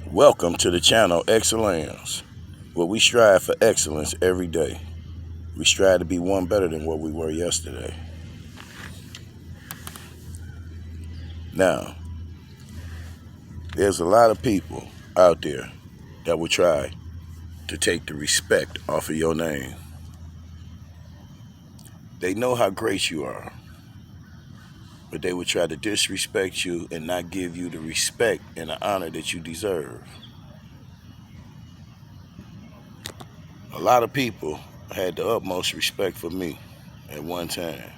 Welcome to the channel Excellence, where we strive for excellence every day. We strive to be one better than what we were yesterday. Now, there's a lot of people out there that will try to take the respect off of your name. They know how great you are, but they will try to disrespect you and not give you the respect and the honor that you deserve. A lot of people had the utmost respect for me at one time,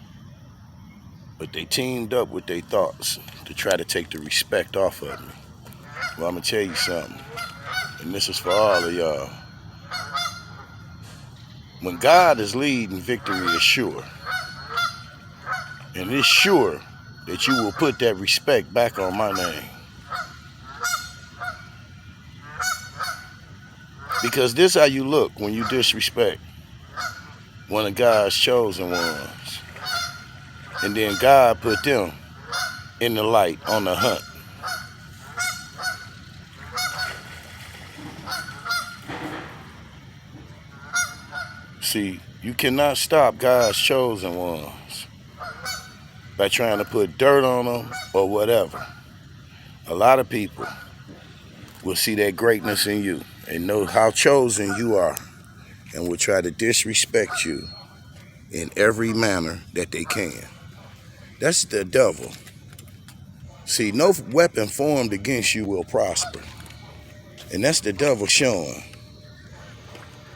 but they teamed up with their thoughts to try to take the respect off of me. Well, I'm going to tell you something, and this is for all of y'all. When God is leading, victory is sure. And it's sure that you will put that respect back on my name. Because this how you look when you disrespect one of God's chosen ones. And then God put them in the light on the hunt. See, you cannot stop God's chosen ones by trying to put dirt on them or whatever. A lot of people will see that greatness in you and know how chosen you are and will try to disrespect you in every manner that they can. That's the devil. See, no weapon formed against you will prosper. And that's the devil showing.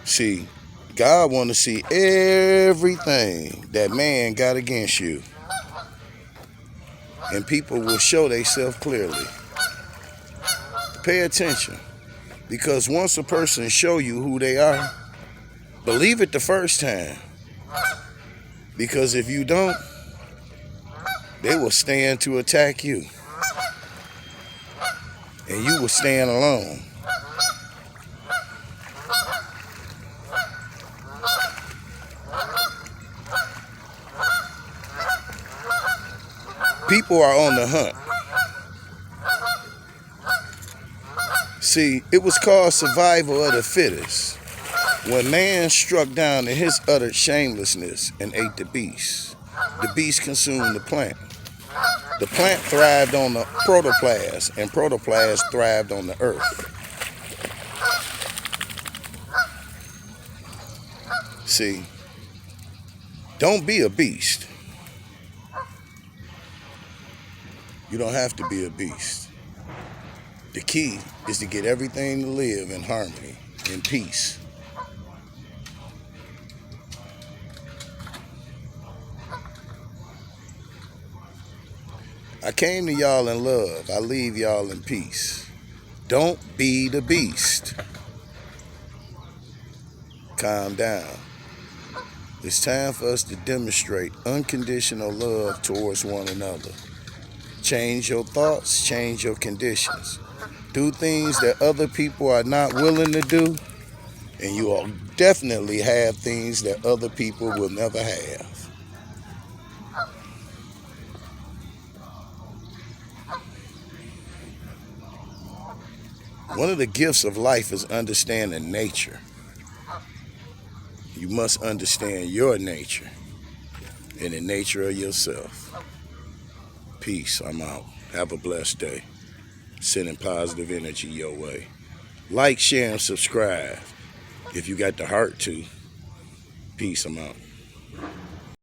See, God want to see everything that man got against you. And people will show themselves clearly. Pay attention. Because once a person show you who they are, believe it the first time. Because if you don't, they will stand to attack you. And you will stand alone. People are on the hunt. See, it was called survival of the fittest. When man struck down in his utter shamelessness and ate the beast consumed the plant. The plant thrived on the protoplasm, and protoplasm thrived on the earth. See, don't be a beast. You don't have to be a beast. The key is to get everything to live in harmony, in peace. I came to y'all in love. I leave y'all in peace. Don't be the beast. Calm down. It's time for us to demonstrate unconditional love towards one another. Change your thoughts, change your conditions. Do things that other people are not willing to do, and you will definitely have things that other people will never have. One of the gifts of life is understanding nature. You must understand your nature and the nature of yourself. Peace. I'm out. Have a blessed day. Sending positive energy your way. Like, share, and subscribe if you got the heart to. Peace. I'm out.